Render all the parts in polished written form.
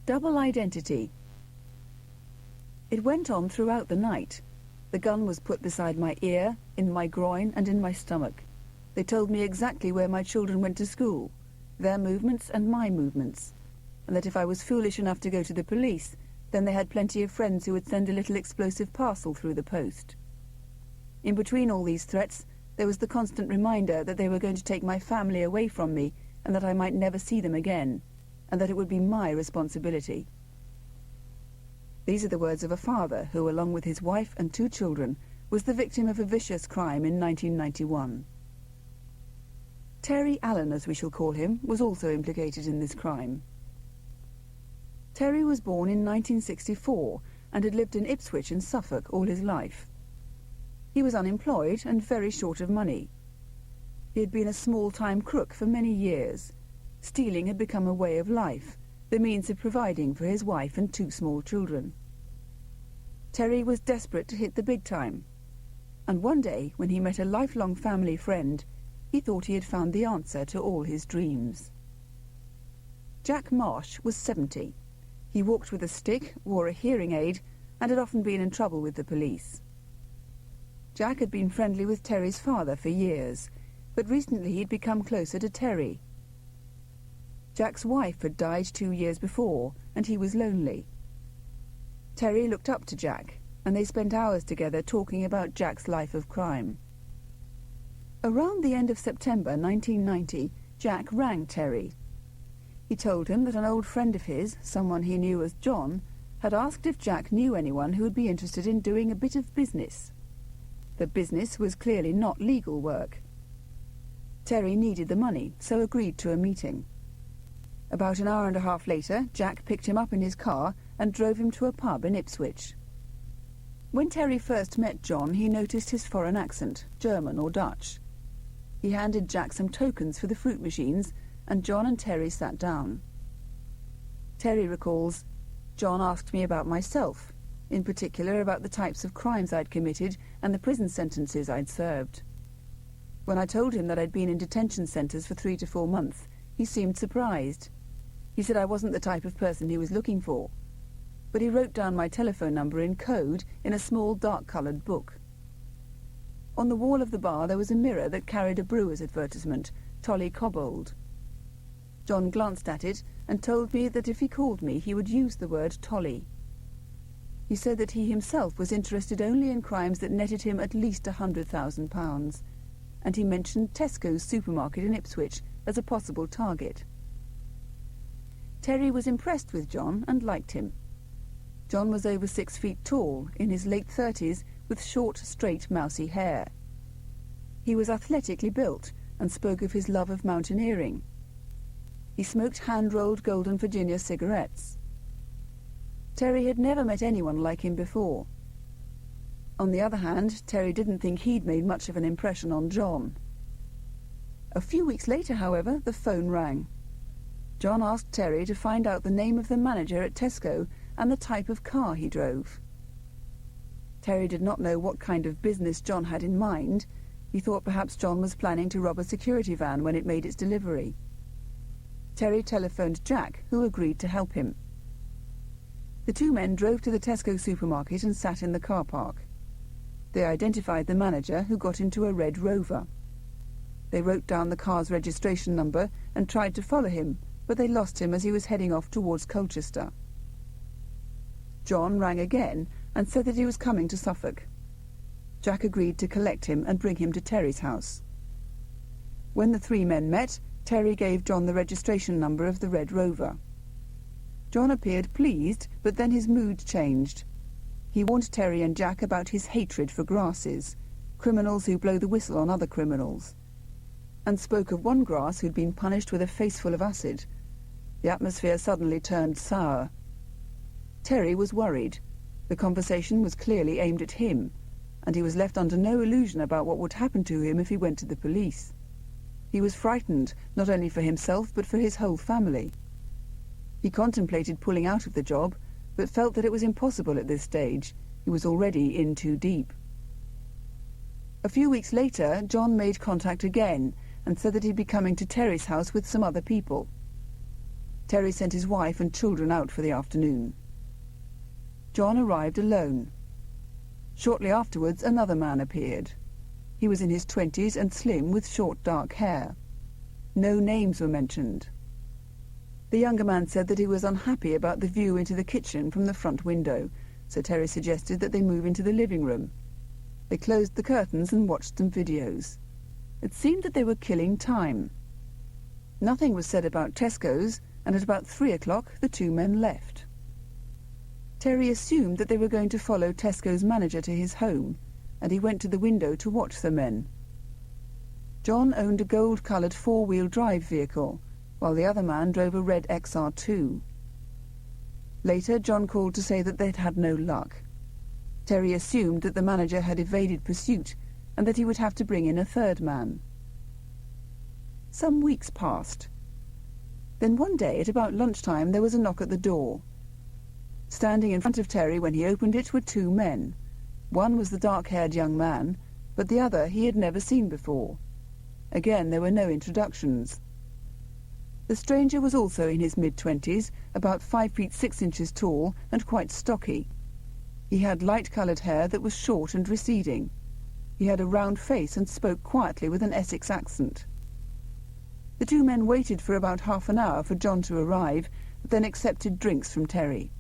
Double identity. It went on throughout the night. The gun was put beside my ear, in my groin, and in my stomach. They told me exactly where my children went to school, their movements and my movements, and that if I was foolish enough to go to the police, then they had plenty of friends who would send a little explosive parcel through the post. In between all these threats, there was the constant reminder that they were going to take my family away from me and that I might never see them again, and that it would be my responsibility. These are the words of a father who, along with his wife and 2 children, was the victim of a vicious crime in 1991. Terry Allen, as we shall call him, was also implicated in this crime. Terry was born in 1964 and had lived in Ipswich in Suffolk all his life. He was unemployed and very short of money. He had been a small-time crook for many years. Stealing had become a way of life, the means of providing for his wife and 2 small children. Terry was desperate to hit the big time, and one day, when he met a lifelong family friend, he thought he had found the answer to all his dreams. Jack Marsh was 70. He walked with a stick, wore a hearing aid, and had often been in trouble with the police. Jack had been friendly with Terry's father for years, but recently he'd become closer to Terry. Jack's wife had died 2 years before, and he was lonely. Terry looked up to Jack, and they spent hours together talking about Jack's life of crime. Around the end of September 1990, Jack rang Terry. He told him that an old friend of his, someone he knew as John, had asked if Jack knew anyone who would be interested in doing a bit of business. The business was clearly not legal work. Terry needed the money, so agreed to a meeting. About an hour and a half later, Jack picked him up in his car and drove him to a pub in Ipswich. When Terry first met John, he noticed his foreign accent, German or Dutch. He handed Jack some tokens for the fruit machines, and John and Terry sat down. Terry recalls, "John asked me about myself, in particular about the types of crimes I'd committed and the prison sentences I'd served. When I told him that I'd been in detention centres for 3 to 4 months, he seemed surprised. He said I wasn't the type of person he was looking for, but he wrote down my telephone number in code in a small dark-coloured book. On the wall of the bar there was a mirror that carried a brewer's advertisement, Tolly Cobbold. John glanced at it and told me that if he called me he would use the word Tolly. He said that he himself was interested only in crimes that netted him at least £100,000, and he mentioned Tesco's supermarket in Ipswich as a possible target. Terry was impressed with John and liked him. John was over 6 feet tall, in his late 30s, with short, straight, mousy hair. He was athletically built and spoke of his love of mountaineering. He smoked hand-rolled Golden Virginia cigarettes. Terry had never met anyone like him before. On the other hand, Terry didn't think he'd made much of an impression on John. A few weeks later, however, the phone rang. John asked Terry to find out the name of the manager at Tesco and the type of car he drove. Terry did not know what kind of business John had in mind. He thought perhaps John was planning to rob a security van when it made its delivery. Terry telephoned Jack, who agreed to help him. The 2 men drove to the Tesco supermarket and sat in the car park. They identified the manager, who got into a red Rover. They wrote down the car's registration number and tried to follow him, but they lost him as he was heading off towards Colchester. John rang again and said that he was coming to Suffolk. Jack agreed to collect him and bring him to Terry's house. When the 3 men met, Terry gave John the registration number of the Red Rover. John appeared pleased, but then his mood changed. He warned Terry and Jack about his hatred for grasses, criminals who blow the whistle on other criminals, and spoke of one grass who'd been punished with a face full of acid. The atmosphere suddenly turned sour. Terry was worried. The conversation was clearly aimed at him, and he was left under no illusion about what would happen to him if he went to the police. He was frightened, not only for himself, but for his whole family. He contemplated pulling out of the job, but felt that it was impossible at this stage. He was already in too deep. A few weeks later, John made contact again and said that he'd be coming to Terry's house with some other people. Terry sent his wife and children out for the afternoon. John arrived alone. Shortly afterwards, another man appeared. He was in his 20s and slim, with short dark hair. No names were mentioned. The younger man said that he was unhappy about the view into the kitchen from the front window, so Terry suggested that they move into the living room. They closed the curtains and watched some videos. It seemed that they were killing time. Nothing was said about Tesco's, and at about 3 o'clock the two men left. Terry assumed that they were going to follow Tesco's manager to his home, and he went to the window to watch the men. John owned a gold-coloured four-wheel drive vehicle, while the other man drove a red XR2. Later, John called to say that they'd had no luck. Terry assumed that the manager had evaded pursuit and that he would have to bring in a third man. Some weeks passed. Then one day, at about lunchtime, there was a knock at the door. Standing in front of Terry when he opened it were two men. One was the dark-haired young man, but the other he had never seen before. Again, there were no introductions. The stranger was also in his mid-20s, about 5 feet 6 inches tall and quite stocky. He had light-coloured hair that was short and receding. He had a round face and spoke quietly with an Essex accent. The two men waited for about half an hour for John to arrive, then accepted drinks from Terry.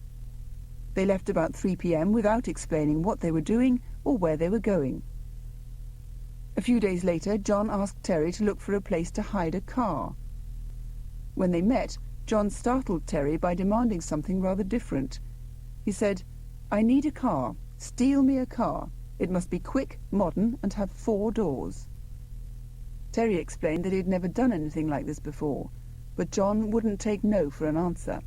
They left about 3 p.m. without explaining what they were doing or where they were going. A few days later, John asked Terry to look for a place to hide a car. When they met, John startled Terry by demanding something rather different. He said, "I need a car. Steal me a car. It must be quick, modern, and have 4 doors." Terry explained that he had never done anything like this before, but John wouldn't take no for an answer.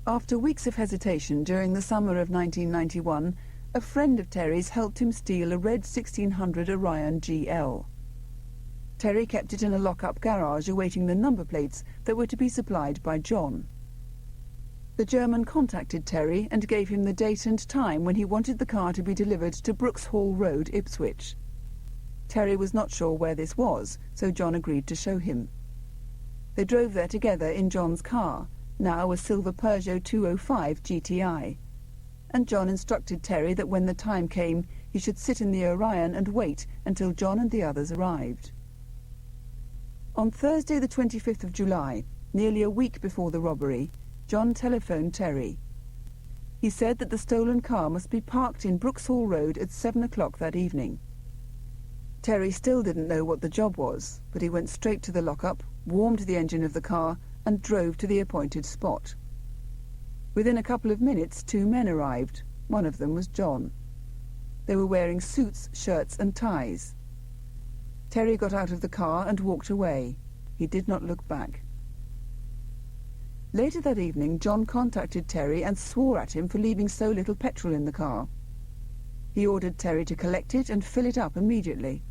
After weeks of hesitation during the summer of 1991, a friend of Terry's helped him steal a red 1600 Orion GL. Terry kept it in a lock-up garage awaiting the number plates that were to be supplied by John. The German contacted Terry and gave him the date and time when he wanted the car to be delivered to Brooks Hall Road, Ipswich. Terry was not sure where this was, so John agreed to show him. They drove there together in John's car, now a silver Peugeot 205 GTI, and John instructed Terry that when the time came, he should sit in the Orion and wait until John and the others arrived. On Thursday the 25th of July, nearly a week before the robbery, John telephoned Terry. He said that the stolen car must be parked in Brooks Hall Road at 7 o'clock that evening. Terry still didn't know what the job was, but he went straight to the lock-up, warmed the engine of the car, and drove to the appointed spot. Within a couple of minutes, 2 men arrived. One of them was John. They were wearing suits, shirts, and ties. Terry got out of the car and walked away. He did not look back. Later that evening, John contacted Terry and swore at him for leaving so little petrol in the car. He ordered Terry to collect it and fill it up immediately.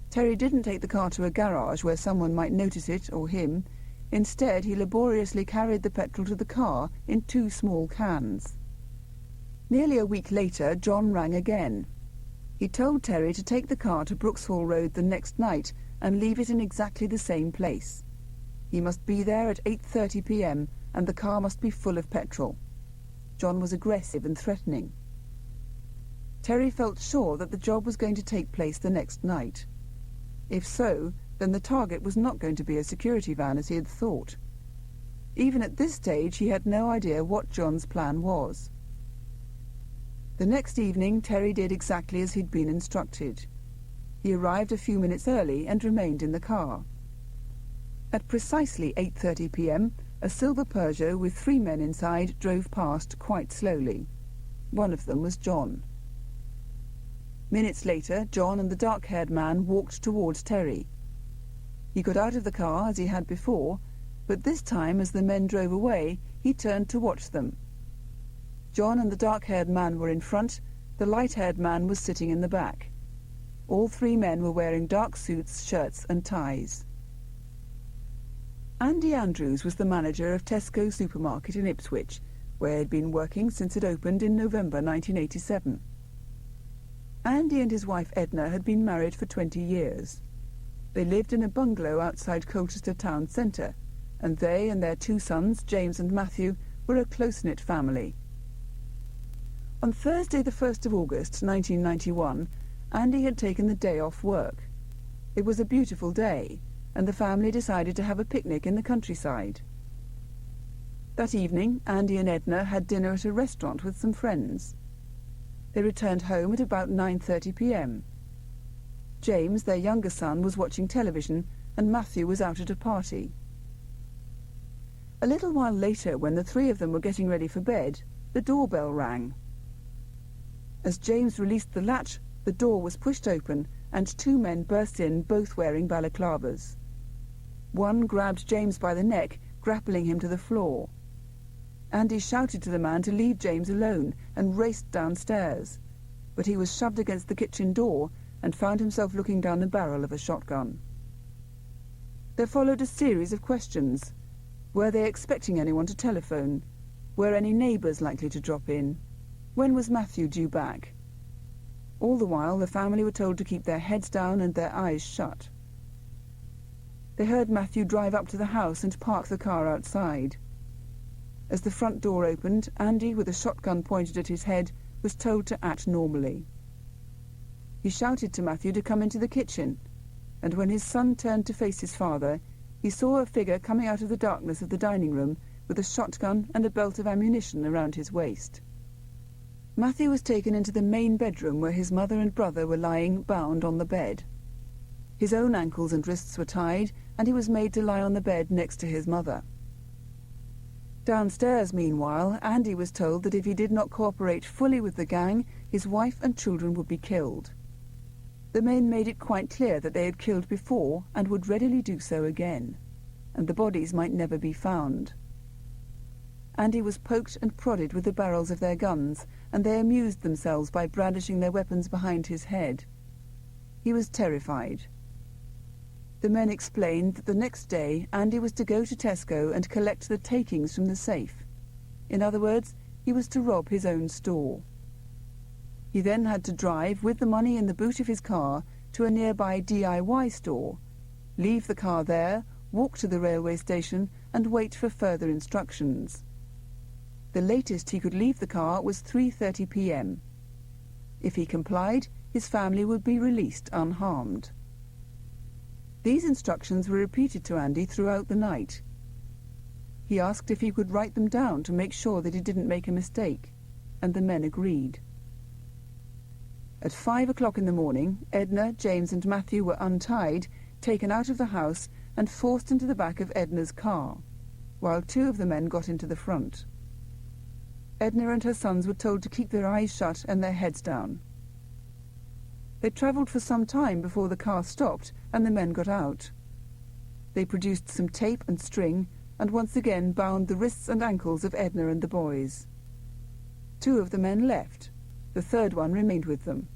Terry didn't take the car to a garage where someone might notice it or him. Instead, he laboriously carried the petrol to the car in 2 small cans. Nearly a week later, John rang again. He told Terry to take the car to Brooks Hall Road the next night and leave it in exactly the same place. He must be there at 8:30 p.m. and the car must be full of petrol. John was aggressive and threatening. Terry felt sure that the job was going to take place the next night. If so, then the target was not going to be a security van as he had thought. Even at this stage, he had no idea what John's plan was. The next evening, Terry did exactly as he'd been instructed. He arrived a few minutes early and remained in the car. At precisely 8:30 p.m., a silver Peugeot with 3 men inside drove past quite slowly. One of them was John. Minutes later, John and the dark-haired man walked towards Terry. He got out of the car as he had before, but this time, as the men drove away, he turned to watch them. John and the dark-haired man were in front, the light-haired man was sitting in the back. All 3 men were wearing dark suits, shirts and ties. Andy Andrews was the manager of Tesco supermarket in Ipswich, where he had been working since it opened in November 1987. Andy and his wife Edna had been married for 20 years. They lived in a bungalow outside Colchester town centre, and they and their two sons, James and Matthew, were a close-knit family. On Thursday the 1st of August 1991, Andy had taken the day off work. It was a beautiful day, and the family decided to have a picnic in the countryside. That evening, Andy and Edna had dinner at a restaurant with some friends. They returned home at about 9:30 p.m. James, their younger son, was watching television, and Matthew was out at a party. A little while later, when the three of them were getting ready for bed, the doorbell rang. As James released the latch, the door was pushed open, and two men burst in, both wearing balaclavas. One grabbed James by the neck, grappling him to the floor. Andy shouted to the man to leave James alone and raced downstairs, but he was shoved against the kitchen door and found himself looking down the barrel of a shotgun. There followed a series of questions. Were they expecting anyone to telephone? Were any neighbours likely to drop in? When was Matthew due back? All the while, the family were told to keep their heads down and their eyes shut. They heard Matthew drive up to the house and park the car outside. As the front door opened, Andy, with a shotgun pointed at his head, was told to act normally. He shouted to Matthew to come into the kitchen, and when his son turned to face his father, he saw a figure coming out of the darkness of the dining room with a shotgun and a belt of ammunition around his waist. Matthew was taken into the main bedroom where his mother and brother were lying bound on the bed. His own ankles and wrists were tied, and he was made to lie on the bed next to his mother. Downstairs, meanwhile, Andy was told that if he did not cooperate fully with the gang, his wife and children would be killed. The men made it quite clear that they had killed before and would readily do so again, and the bodies might never be found. Andy was poked and prodded with the barrels of their guns, and they amused themselves by brandishing their weapons behind his head. He was terrified. The men explained that the next day Andy was to go to Tesco and collect the takings from the safe. In other words, he was to rob his own store. He then had to drive, with the money in the boot of his car, to a nearby DIY store, leave the car there, walk to the railway station, and wait for further instructions. The latest he could leave the car was 3:30 p.m. If he complied, his family would be released unharmed. These instructions were repeated to Andy throughout the night. He asked if he could write them down to make sure that he didn't make a mistake, and the men agreed. At 5 o'clock in the morning, Edna, James and Matthew were untied, taken out of the house and forced into the back of Edna's car, while two of the men got into the front. Edna and her sons were told to keep their eyes shut and their heads down. They travelled for some time before the car stopped and the men got out. They produced some tape and string and once again bound the wrists and ankles of Edna and the boys. Two of the men left. The third one remained with them.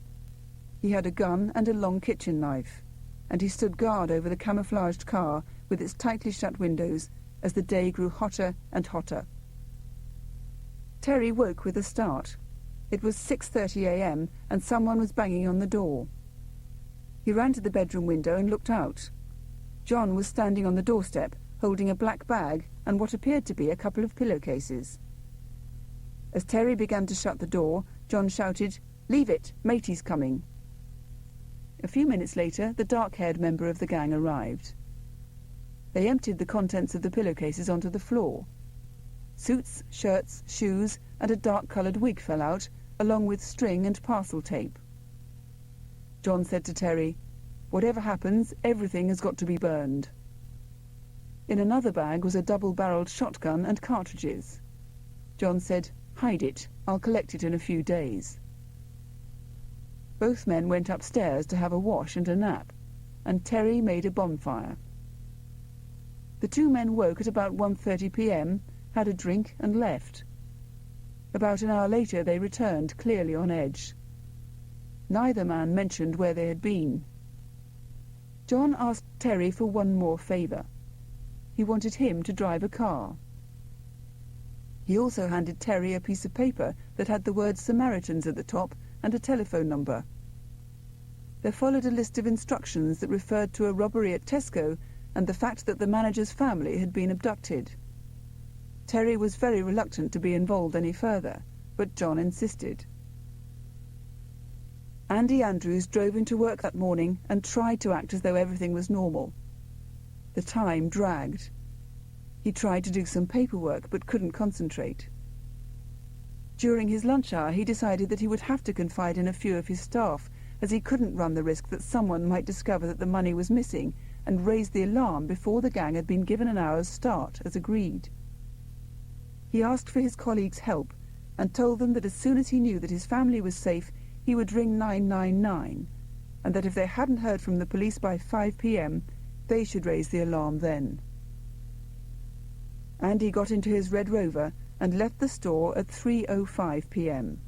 He had a gun and a long kitchen knife, and he stood guard over the camouflaged car with its tightly shut windows as the day grew hotter and hotter. Terry woke with a start. It was 6:30 a.m. and someone was banging on the door. He ran to the bedroom window and looked out. John was standing on the doorstep, holding a black bag and what appeared to be a couple of pillowcases. As Terry began to shut the door, John shouted, "Leave it, matey's coming." A few minutes later, the dark-haired member of the gang arrived. They emptied the contents of the pillowcases onto the floor. Suits, shirts, shoes, and a dark-coloured wig fell out, along with string and parcel tape. John said to Terry, "Whatever happens, everything has got to be burned." In another bag was a double-barreled shotgun and cartridges. John said, "Hide it. I'll collect it in a few days." Both men went upstairs to have a wash and a nap, and Terry made a bonfire. The two men woke at about 1:30 p.m., had a drink and left. About an hour later they returned, clearly on edge. Neither man mentioned where they had been. John asked Terry for one more favour. He wanted him to drive a car. He also handed Terry a piece of paper that had the word Samaritans at the top and a telephone number. There followed a list of instructions that referred to a robbery at Tesco and the fact that the manager's family had been abducted. Terry was very reluctant to be involved any further, but John insisted. Andy Andrews drove into work that morning and tried to act as though everything was normal. The time dragged. He tried to do some paperwork but couldn't concentrate. During his lunch hour, he decided that he would have to confide in a few of his staff, as he couldn't run the risk that someone might discover that the money was missing and raise the alarm before the gang had been given an hour's start, as agreed. He asked for his colleagues' help and told them that as soon as he knew that his family was safe, he would ring 999, and that if they hadn't heard from the police by 5 p.m, they should raise the alarm then. Andy got into his Red Rover and left the store at 3:05 p.m.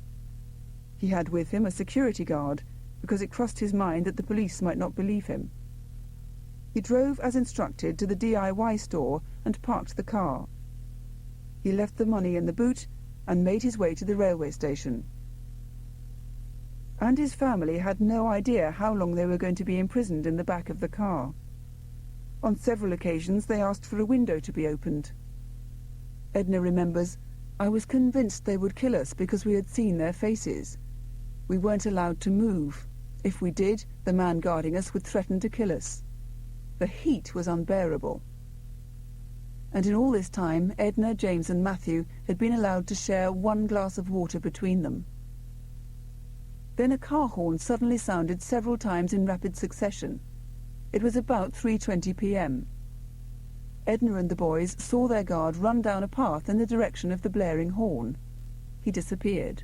He had with him a security guard, because it crossed his mind that the police might not believe him. He drove as instructed to the DIY store and parked the car. He left the money in the boot and made his way to the railway station. And his family had no idea how long they were going to be imprisoned in the back of the car. On several occasions they asked for a window to be opened. Edna remembers, "I was convinced they would kill us because we had seen their faces. We weren't allowed to move. If we did, the man guarding us would threaten to kill us. The heat was unbearable." And in all this time, Edna, James and Matthew had been allowed to share one glass of water between them. Then a car horn suddenly sounded several times in rapid succession. It was about 3:20 p.m. Edna and the boys saw their guard run down a path in the direction of the blaring horn. He disappeared.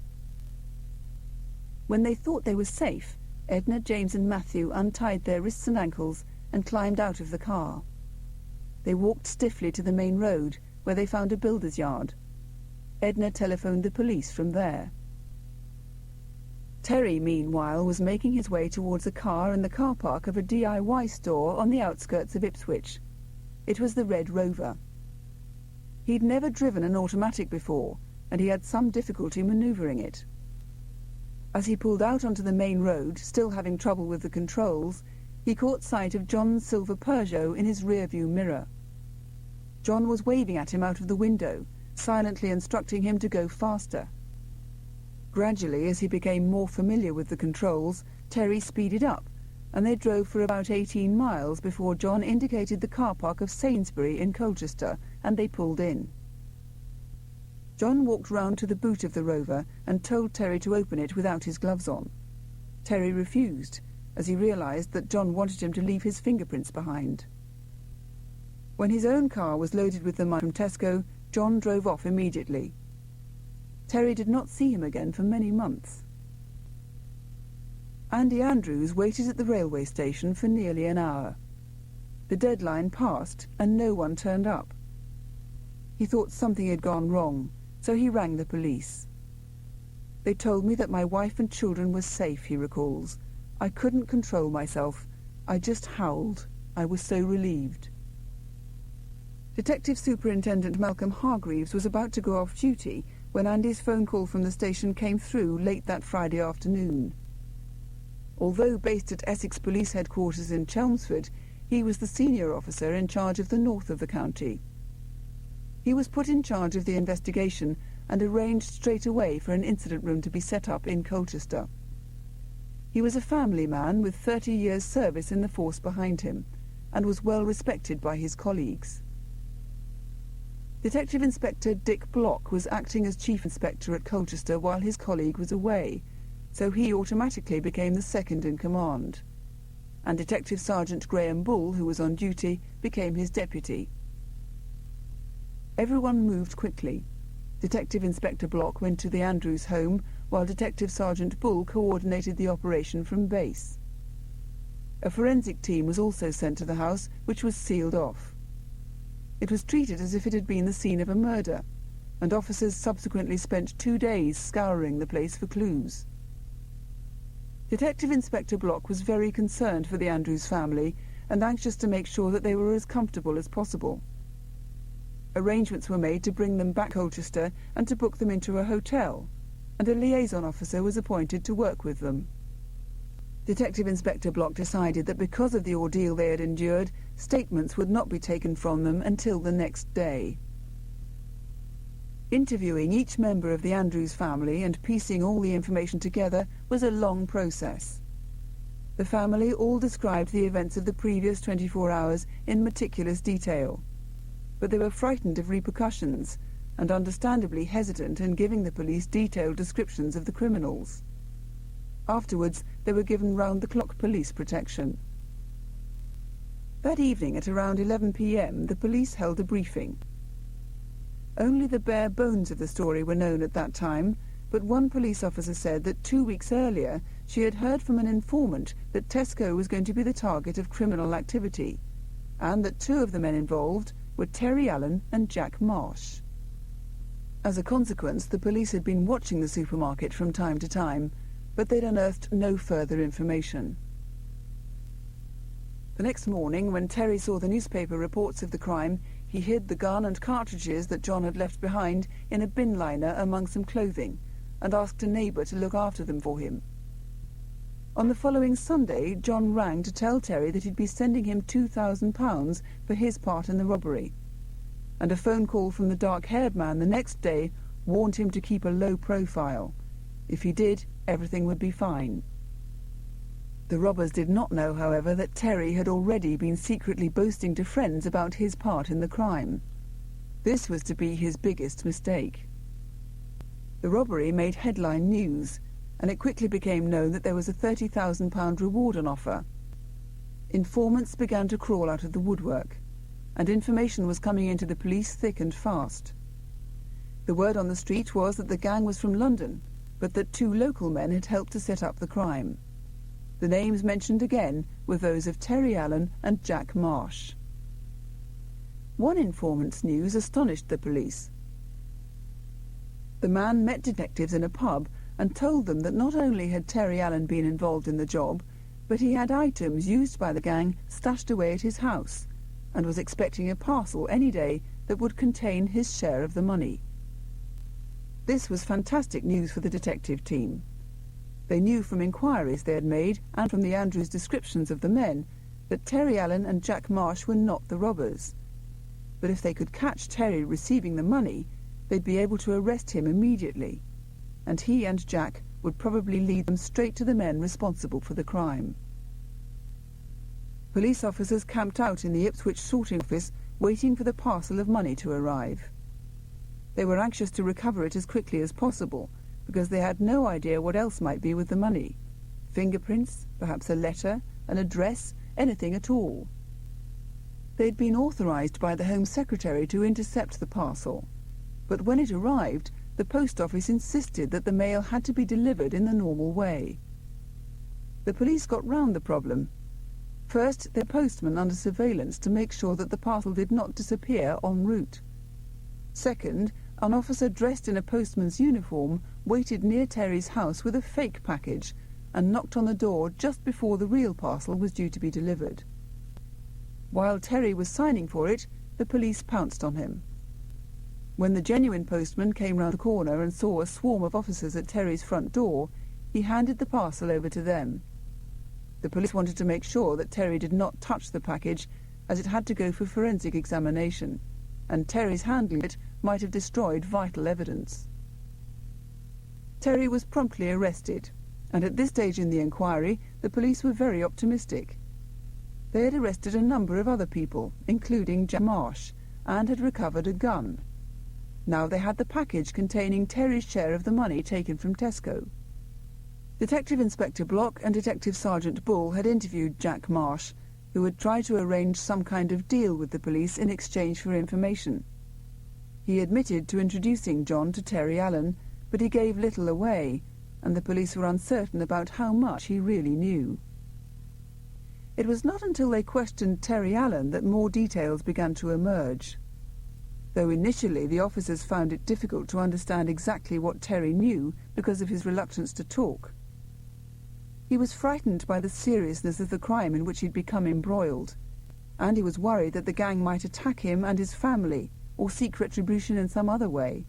When they thought they were safe, Edna, James and Matthew untied their wrists and ankles and climbed out of the car. They walked stiffly to the main road, where they found a builder's yard. Edna telephoned the police from there. Terry, meanwhile, was making his way towards a car in the car park of a DIY store on the outskirts of Ipswich. It was the Red Rover. He'd never driven an automatic before, and he had some difficulty manoeuvring it. As he pulled out onto the main road, still having trouble with the controls, he caught sight of John's silver Peugeot in his rearview mirror. John was waving at him out of the window, silently instructing him to go faster. Gradually, as he became more familiar with the controls, Terry speeded up, and they drove for about 18 miles before John indicated the car park of Sainsbury in Colchester, and they pulled in. John walked round to the boot of the Rover and told Terry to open it without his gloves on. Terry refused, as he realised that John wanted him to leave his fingerprints behind. When his own car was loaded with the money from Tesco, John drove off immediately. Terry did not see him again for many months. Andy Andrews waited at the railway station for nearly an hour. The deadline passed and no one turned up. He thought something had gone wrong, so he rang the police. "They told me that my wife and children were safe," he recalls. "I couldn't control myself. I just howled. I was so relieved." Detective Superintendent Malcolm Hargreaves was about to go off duty when Andy's phone call from the station came through late that Friday afternoon. Although based at Essex Police Headquarters in Chelmsford, he was the senior officer in charge of the north of the county. He was put in charge of the investigation and arranged straight away for an incident room to be set up in Colchester. He was a family man with 30 years' service in the force behind him, and was well respected by his colleagues. Detective Inspector Dick Block was acting as Chief Inspector at Colchester while his colleague was away, so he automatically became the second in command. And Detective Sergeant Graham Bull, who was on duty, became his deputy. Everyone moved quickly. Detective Inspector Block went to the Andrews home, while Detective Sergeant Bull coordinated the operation from base. A forensic team was also sent to the house, which was sealed off. It was treated as if it had been the scene of a murder, and officers subsequently spent 2 days scouring the place for clues. Detective Inspector Block was very concerned for the Andrews family and anxious to make sure that they were as comfortable as possible. Arrangements were made to bring them back to Colchester and to book them into a hotel, and a liaison officer was appointed to work with them. Detective Inspector Block decided that because of the ordeal they had endured, statements would not be taken from them until the next day. Interviewing each member of the Andrews family and piecing all the information together was a long process. The family all described the events of the previous 24 hours in meticulous detail, but they were frightened of repercussions and understandably hesitant in giving the police detailed descriptions of the criminals. Afterwards, they were given round-the-clock police protection. That evening at around 11 p.m, the police held a briefing. Only the bare bones of the story were known at that time, but one police officer said that 2 weeks earlier she had heard from an informant that Tesco was going to be the target of criminal activity, and that two of the men involved were Terry Allen and Jack Marsh. As a consequence, the police had been watching the supermarket from time to time, but they'd unearthed no further information. The next morning, when Terry saw the newspaper reports of the crime, he hid the gun and cartridges that John had left behind in a bin liner among some clothing, and asked a neighbour to look after them for him. On the following Sunday, John rang to tell Terry that he'd be sending him £2,000 for his part in the robbery, and a phone call from the dark-haired man the next day warned him to keep a low profile. If he did, everything would be fine. The robbers did not know, however, that Terry had already been secretly boasting to friends about his part in the crime. This was to be his biggest mistake. The robbery made headline news, and it quickly became known that there was a £30,000 reward on offer. Informants began to crawl out of the woodwork, and information was coming into the police thick and fast. The word on the street was that the gang was from London, but that two local men had helped to set up the crime. The names mentioned again were those of Terry Allen and Jack Marsh. One informant's news astonished the police. The man met detectives in a pub and told them that not only had Terry Allen been involved in the job, but he had items used by the gang stashed away at his house, and was expecting a parcel any day that would contain his share of the money. This was fantastic news for the detective team. They knew from inquiries they had made, and from the Andrews' descriptions of the men, that Terry Allen and Jack Marsh were not the robbers. But if they could catch Terry receiving the money, they'd be able to arrest him immediately, and he and Jack would probably lead them straight to the men responsible for the crime. Police officers camped out in the Ipswich sorting office, waiting for the parcel of money to arrive. They were anxious to recover it as quickly as possible, because they had no idea what else might be with the money. Fingerprints, perhaps a letter, an address, anything at all. They'd been authorised by the Home Secretary to intercept the parcel, but when it arrived, the post office insisted that the mail had to be delivered in the normal way. The police got round the problem. First, their postman under surveillance to make sure that the parcel did not disappear en route. Second, an officer dressed in a postman's uniform waited near Terry's house with a fake package and knocked on the door just before the real parcel was due to be delivered. While Terry was signing for it, the police pounced on him. When the genuine postman came round the corner and saw a swarm of officers at Terry's front door, he handed the parcel over to them. The police wanted to make sure that Terry did not touch the package, as it had to go for forensic examination, and Terry's handling it might have destroyed vital evidence. Terry was promptly arrested, and at this stage in the inquiry, the police were very optimistic. They had arrested a number of other people, including Jack Marsh, and had recovered a gun. Now they had the package containing Terry's share of the money taken from Tesco. Detective Inspector Block and Detective Sergeant Bull had interviewed Jack Marsh, who had tried to arrange some kind of deal with the police in exchange for information. He admitted to introducing John to Terry Allen, but he gave little away, and the police were uncertain about how much he really knew. It was not until they questioned Terry Allen that more details began to emerge. Though initially the officers found it difficult to understand exactly what Terry knew because of his reluctance to talk. He was frightened by the seriousness of the crime in which he'd become embroiled, and he was worried that the gang might attack him and his family, or seek retribution in some other way.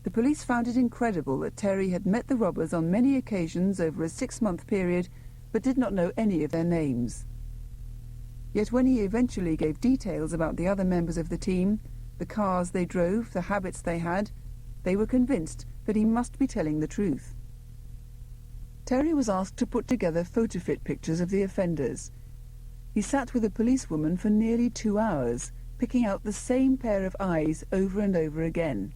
The police found it incredible that Terry had met the robbers on many occasions over a 6-month period, but did not know any of their names. Yet when he eventually gave details about the other members of the team, the cars they drove, the habits they had, they were convinced that he must be telling the truth. Terry was asked to put together photo-fit pictures of the offenders. He sat with a policewoman for nearly 2 hours, picking out the same pair of eyes over and over again.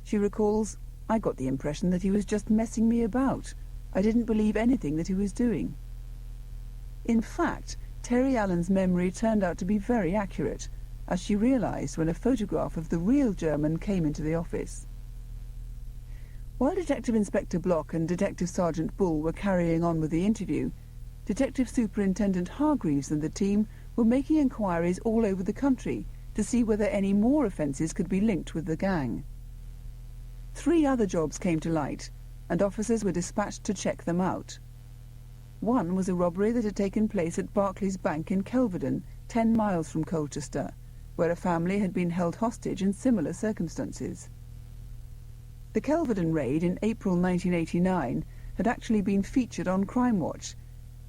She recalls, "I got the impression that he was just messing me about. I didn't believe anything that he was doing." In fact, Terry Allen's memory turned out to be very accurate, as she realized when a photograph of the real German came into the office. While Detective Inspector Block and Detective Sergeant Bull were carrying on with the interview, Detective Superintendent Hargreaves and the team were making inquiries all over the country to see whether any more offences could be linked with the gang. 3 other jobs came to light, and officers were dispatched to check them out. One was a robbery that had taken place at Barclays Bank in Kelvedon, 10 miles from Colchester, where a family had been held hostage in similar circumstances. The Kelvedon raid in April 1989 had actually been featured on Crimewatch,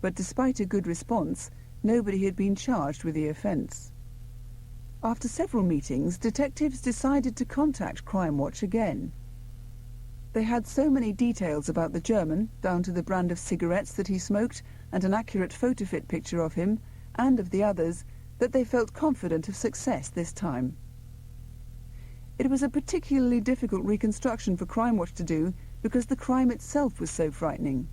but despite a good response, nobody had been charged with the offence. After several meetings, detectives decided to contact Crimewatch again. They had so many details about the German, down to the brand of cigarettes that he smoked and an accurate photo-fit picture of him, and of the others, that they felt confident of success this time. It was a particularly difficult reconstruction for Crimewatch to do because the crime itself was so frightening.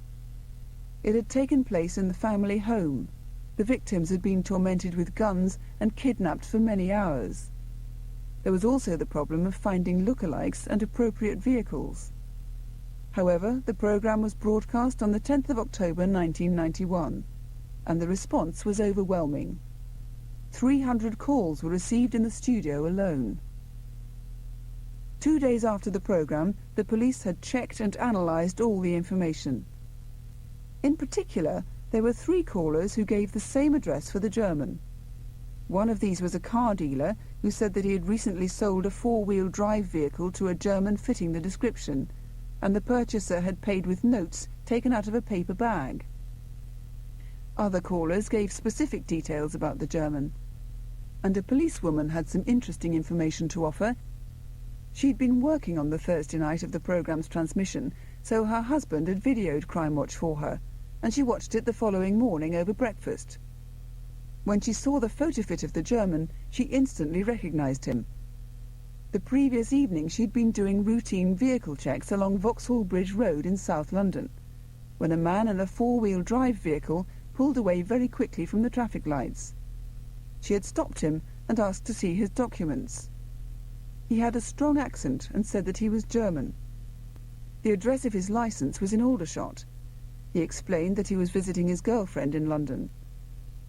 It had taken place in the family home. The victims had been tormented with guns and kidnapped for many hours. There was also the problem of finding lookalikes and appropriate vehicles. However, the programme was broadcast on the 10th of October 1991, and the response was overwhelming. 300 calls were received in the studio alone. 2 days after the programme, the police had checked and analysed all the information. In particular, there were 3 callers who gave the same address for the German. One of these was a car dealer who said that he had recently sold a 4-wheel drive vehicle to a German fitting the description, and the purchaser had paid with notes taken out of a paper bag. Other callers gave specific details about the German, and a policewoman had some interesting information to offer. She'd been working on the Thursday night of the programme's transmission, so her husband had videoed Crimewatch for her, and she watched it the following morning over breakfast. When she saw the photo-fit of the German, she instantly recognised him. The previous evening she'd been doing routine vehicle checks along Vauxhall Bridge Road in South London, when a man in a 4-wheel drive vehicle pulled away very quickly from the traffic lights. She had stopped him and asked to see his documents. He had a strong accent and said that he was German. The address of his licence was in Aldershot. He explained that he was visiting his girlfriend in London.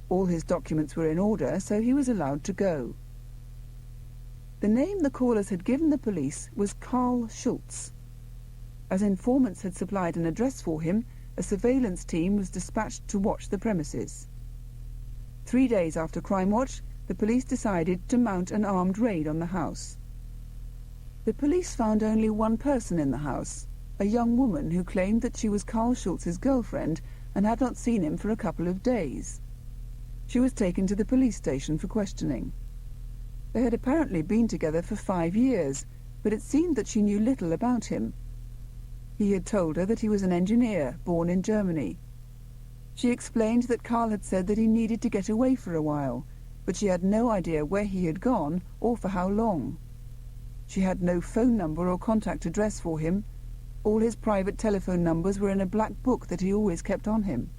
All his documents were in order, so he was allowed to go. The name the callers had given the police was Karl Schultz. As informants had supplied an address for him, a surveillance team was dispatched to watch the premises. 3 days after Crimewatch, the police decided to mount an armed raid on the house. The police found only one person in the house, a young woman who claimed that she was Karl Schultz's girlfriend and had not seen him for a couple of days. She was taken to the police station for questioning. They had apparently been together for 5 years, but it seemed that she knew little about him. He had told her that he was an engineer, born in Germany. She explained that Karl had said that he needed to get away for a while, but she had no idea where he had gone or for how long. She had no phone number or contact address for him. All his private telephone numbers were in a black book that he always kept on him.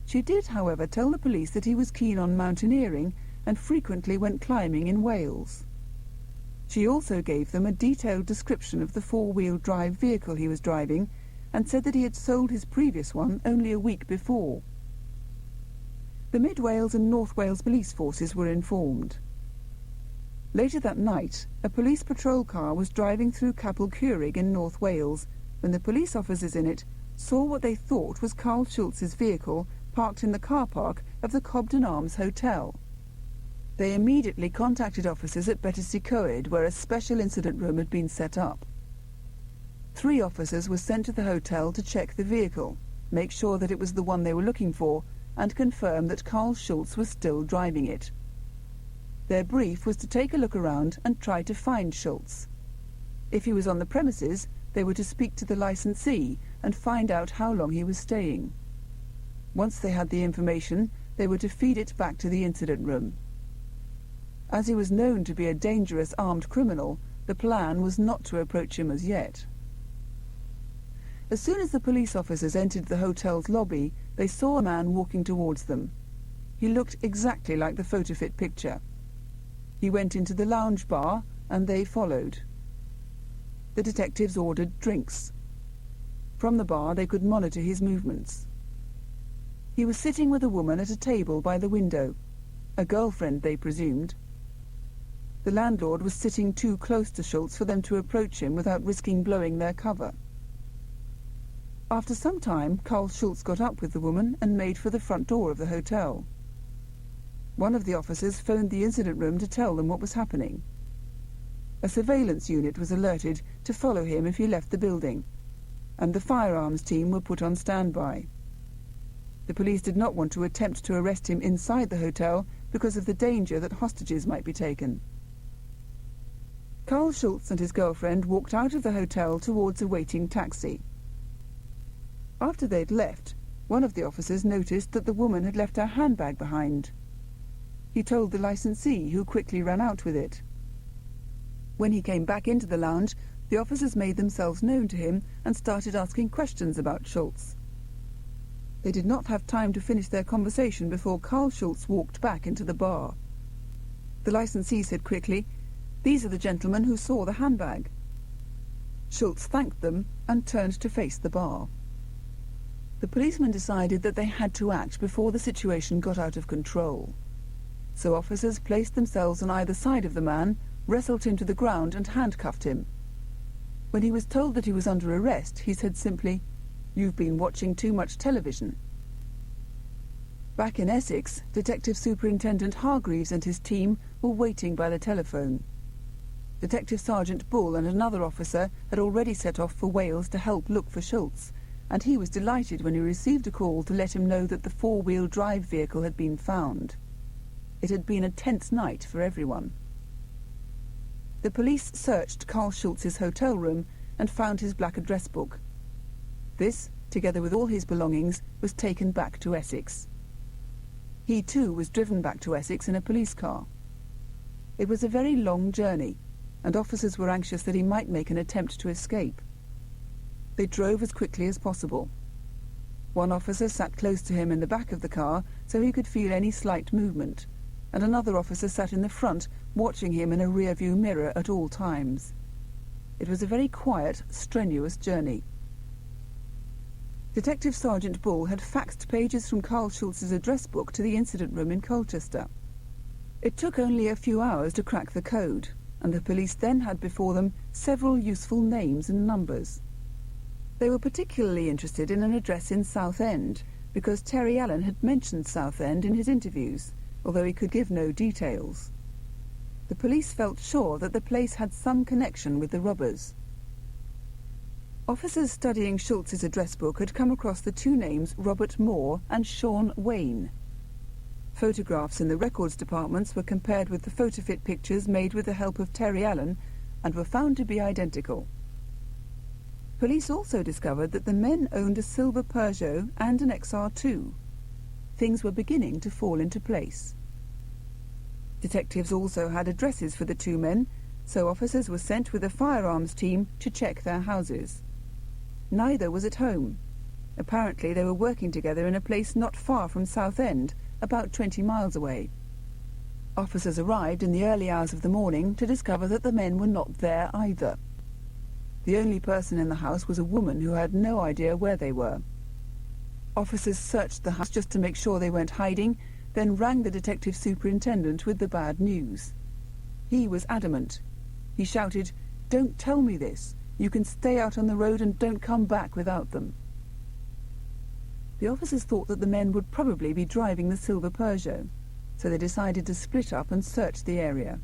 She did, however, tell the police that he was keen on mountaineering and frequently went climbing in Wales. She also gave them a detailed description of the 4-wheel drive vehicle he was driving and said that he had sold his previous one only a week before. The Mid Wales and North Wales police forces were informed. Later that night, a police patrol car was driving through Capel Curig in North Wales when the police officers in it saw what they thought was Karl Schultz's vehicle parked in the car park of the Cobden Arms Hotel. They immediately contacted officers at Battersea Coed, where a special incident room had been set up. 3 officers were sent to the hotel to check the vehicle, make sure that it was the one they were looking for, and confirm that Karl Schultz was still driving it. Their brief was to take a look around and try to find Schultz. If he was on the premises, they were to speak to the licensee and find out how long he was staying. Once they had the information, they were to feed it back to the incident room. As he was known to be a dangerous armed criminal, the plan was not to approach him as yet. As soon as the police officers entered the hotel's lobby, they saw a man walking towards them. He looked exactly like the photo-fit picture. He went into the lounge bar, and they followed. The detectives ordered drinks. From the bar they could monitor his movements. He was sitting with a woman at a table by the window, a girlfriend they presumed. The landlord was sitting too close to Schultz for them to approach him without risking blowing their cover. After some time, Karl Schultz got up with the woman and made for the front door of the hotel. One of the officers phoned the incident room to tell them what was happening. A surveillance unit was alerted to follow him if he left the building, and the firearms team were put on standby. The police did not want to attempt to arrest him inside the hotel because of the danger that hostages might be taken. Karl Schultz and his girlfriend walked out of the hotel towards a waiting taxi. After they'd left, one of the officers noticed that the woman had left her handbag behind. He told the licensee, who quickly ran out with it. When he came back into the lounge, the officers made themselves known to him and started asking questions about Schultz. They did not have time to finish their conversation before Karl Schultz walked back into the bar. The licensee said quickly, "These are the gentlemen who saw the handbag." Schultz thanked them and turned to face the bar. The policemen decided that they had to act before the situation got out of control. So officers placed themselves on either side of the man, wrestled him to the ground and handcuffed him. When he was told that he was under arrest, he said simply, "You've been watching too much television." Back in Essex, Detective Superintendent Hargreaves and his team were waiting by the telephone. Detective Sergeant Bull and another officer had already set off for Wales to help look for Schultz, and he was delighted when he received a call to let him know that the 4-wheel drive vehicle had been found. It had been a tense night for everyone. The police searched Karl Schultz's hotel room and found his black address book. This, together with all his belongings, was taken back to Essex. He too was driven back to Essex in a police car. It was a very long journey, and officers were anxious that he might make an attempt to escape. They drove as quickly as possible. One officer sat close to him in the back of the car so he could feel any slight movement, and another officer sat in the front, watching him in a rear-view mirror at all times. It was a very quiet, strenuous journey. Detective Sergeant Bull had faxed pages from Karl Schultz's address book to the incident room in Colchester. It took only a few hours to crack the code, and the police then had before them several useful names and numbers. They were particularly interested in an address in Southend, because Terry Allen had mentioned Southend in his interviews, although he could give no details. The police felt sure that the place had some connection with the robbers. Officers studying Schultz's address book had come across the 2 names Robert Moore and Sean Wayne. Photographs in the records departments were compared with the photo-fit pictures made with the help of Terry Allen and were found to be identical. Police also discovered that the men owned a silver Peugeot and an XR2. Things were beginning to fall into place. Detectives also had addresses for the 2 men, so officers were sent with a firearms team to check their houses. Neither was at home. Apparently they were working together in a place not far from Southend, about 20 miles away. Officers arrived in the early hours of the morning to discover that the men were not there either. The only person in the house was a woman who had no idea where they were. Officers searched the house just to make sure they weren't hiding, then rang the detective superintendent with the bad news. He was adamant. He shouted, "Don't tell me this. You can stay out on the road and don't come back without them." The officers thought that the men would probably be driving the silver Peugeot. so they decided to split up and search the area.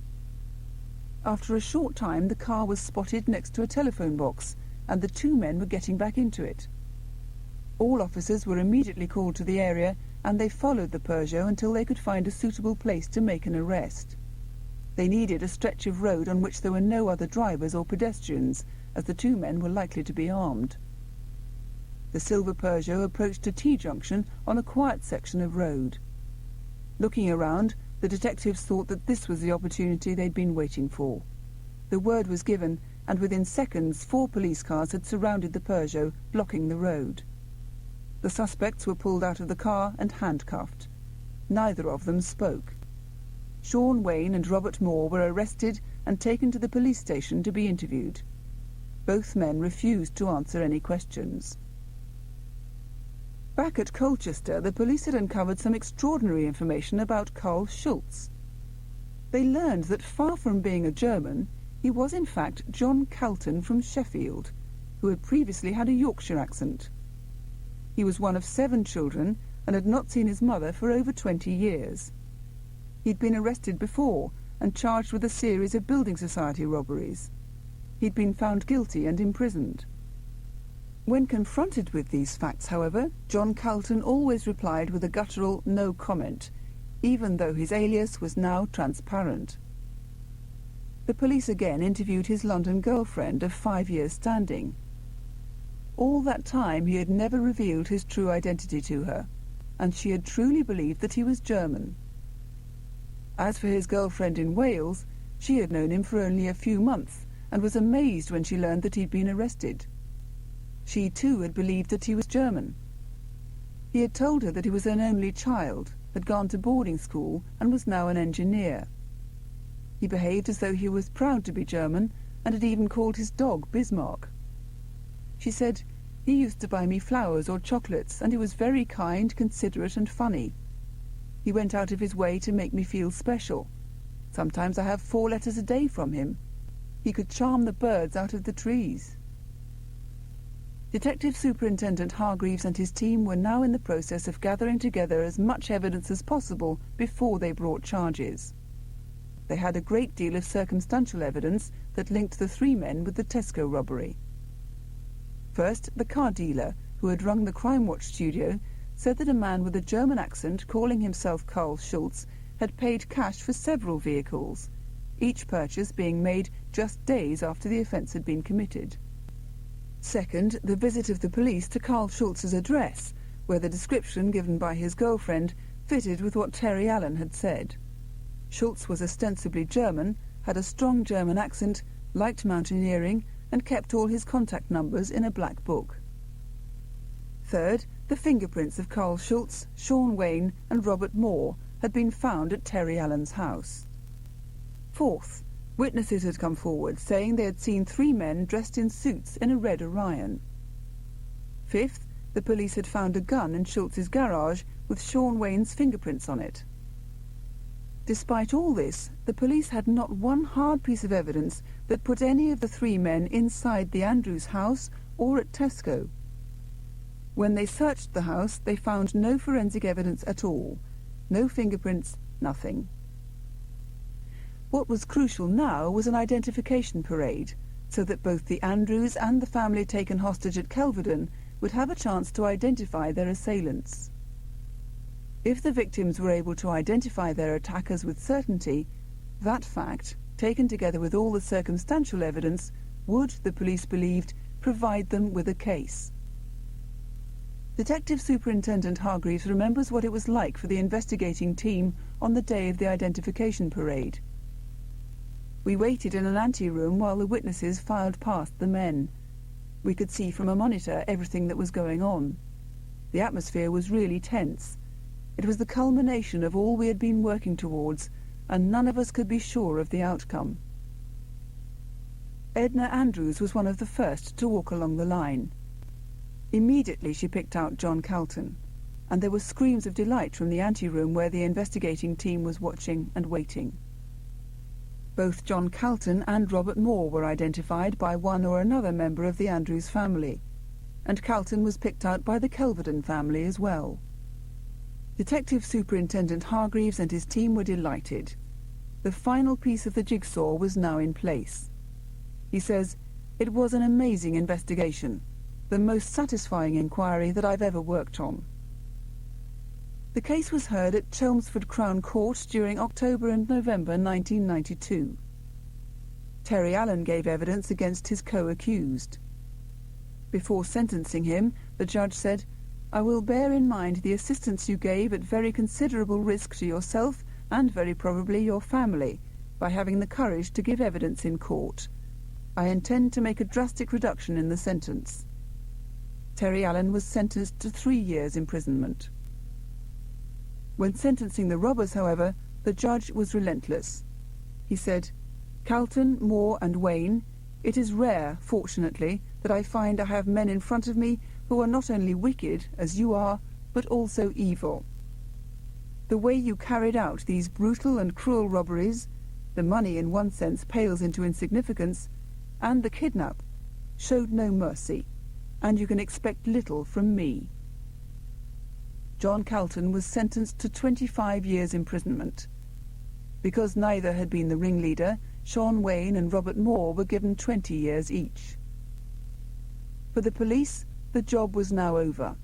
After a short time, the car was spotted next to a telephone box, and the two men were getting back into it. All officers were immediately called to the area, and they followed the Peugeot until they could find a suitable place to make an arrest. They needed a stretch of road on which there were no other drivers or pedestrians, as the two men were likely to be armed. The silver Peugeot approached a T-junction on a quiet section of road. Looking around, the detectives thought that this was the opportunity they'd been waiting for. The word was given, and within seconds 4 police cars had surrounded the Peugeot, blocking the road. The suspects were pulled out of the car and handcuffed. Neither of them spoke. Sean Wayne and Robert Moore were arrested and taken to the police station to be interviewed. Both men refused to answer any questions. Back at Colchester, the police had uncovered some extraordinary information about Carl Schultz. They learned that far from being a German, he was in fact John Calton from Sheffield, who had previously had a Yorkshire accent. He was one of 7 children and had not seen his mother for over 20 years. He'd been arrested before and charged with a series of building society robberies. He'd been found guilty and imprisoned. When confronted with these facts, however, John Calton always replied with a guttural no comment, even though his alias was now transparent. The police again interviewed his London girlfriend of 5 years' standing. All that time he had never revealed his true identity to her, and she had truly believed that he was German. As for his girlfriend in Wales, she had known him for only a few months and was amazed when she learned that he'd been arrested. She too had believed that he was German. He had told her that he was an only child, had gone to boarding school and was now an engineer. He behaved as though he was proud to be German and had even called his dog Bismarck. She said, "He used to buy me flowers or chocolates, and he was very kind, considerate and funny. He went out of his way to make me feel special. Sometimes I have 4 letters a day from him. He could charm the birds out of the trees." Detective Superintendent Hargreaves and his team were now in the process of gathering together as much evidence as possible before they brought charges. They had a great deal of circumstantial evidence that linked the 3 men with the Tesco robbery. First, the car dealer, who had rung the Crimewatch studio, said that a man with a German accent calling himself Carl Schultz had paid cash for several vehicles, each purchase being made just days after the offence had been committed. Second, the visit of the police to Carl Schultz's address, where the description given by his girlfriend fitted with what Terry Allen had said. Schultz was ostensibly German, had a strong German accent, liked mountaineering, and kept all his contact numbers in a black book. Third, the fingerprints of Carl Schultz, Sean Wayne and Robert Moore had been found at Terry Allen's house. Fourth, witnesses had come forward saying they had seen 3 men dressed in suits in a red Orion. Fifth, the police had found a gun in Schultz's garage with Sean Wayne's fingerprints on it. Despite all this, the police had not one hard piece of evidence that put any of the 3 men inside the Andrews house or at Tesco. When they searched the house, they found no forensic evidence at all. No fingerprints, nothing. What was crucial now was an identification parade, so that both the Andrews and the family taken hostage at Kelvedon would have a chance to identify their assailants. If the victims were able to identify their attackers with certainty, that fact, taken together with all the circumstantial evidence, would, the police believed, provide them with a case. Detective Superintendent Hargreaves remembers what it was like for the investigating team on the day of the identification parade. "We waited in an anteroom while the witnesses filed past the men. We could see from a monitor everything that was going on. The atmosphere was really tense. It was the culmination of all we had been working towards, and none of us could be sure of the outcome." Edna Andrews was one of the first to walk along the line. Immediately she picked out John Calton, and there were screams of delight from the anteroom where the investigating team was watching and waiting. Both John Calton and Robert Moore were identified by one or another member of the Andrews family, and Calton was picked out by the Kelvedon family as well. Detective Superintendent Hargreaves and his team were delighted. The final piece of the jigsaw was now in place. He says, "It was an amazing investigation, the most satisfying inquiry that I've ever worked on." The case was heard at Chelmsford Crown Court during October and November 1992. Terry Allen gave evidence against his co-accused. Before sentencing him, the judge said, "I will bear in mind the assistance you gave at very considerable risk to yourself and very probably your family by having the courage to give evidence in court. I intend to make a drastic reduction in the sentence." Terry Allen was sentenced to 3 years imprisonment. When sentencing the robbers, however, the judge was relentless. He said, "Calton, Moore and Wayne, it is rare, fortunately, that I find I have men in front of me who are not only wicked, as you are, but also evil. The way you carried out these brutal and cruel robberies, the money in one sense pales into insignificance, and the kidnap, showed no mercy, and you can expect little from me." John Calton was sentenced to 25 years imprisonment. Because neither had been the ringleader, Sean Wayne and Robert Moore were given 20 years each. For the police, the job was now over.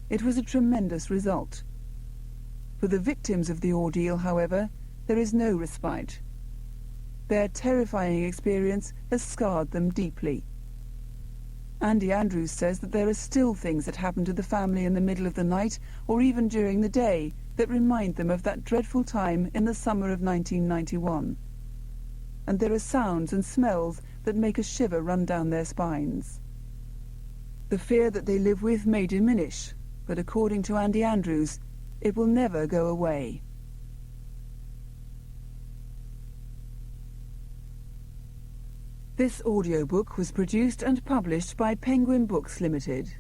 It was a tremendous result. For the victims of the ordeal, however, there is no respite. Their terrifying experience has scarred them deeply. Andy Andrews says that there are still things that happen to the family in the middle of the night or even during the day that remind them of that dreadful time in the summer of 1991. And there are sounds and smells that make a shiver run down their spines. The fear that they live with may diminish, but according to Andy Andrews, it will never go away. This audiobook was produced and published by Penguin Books Limited.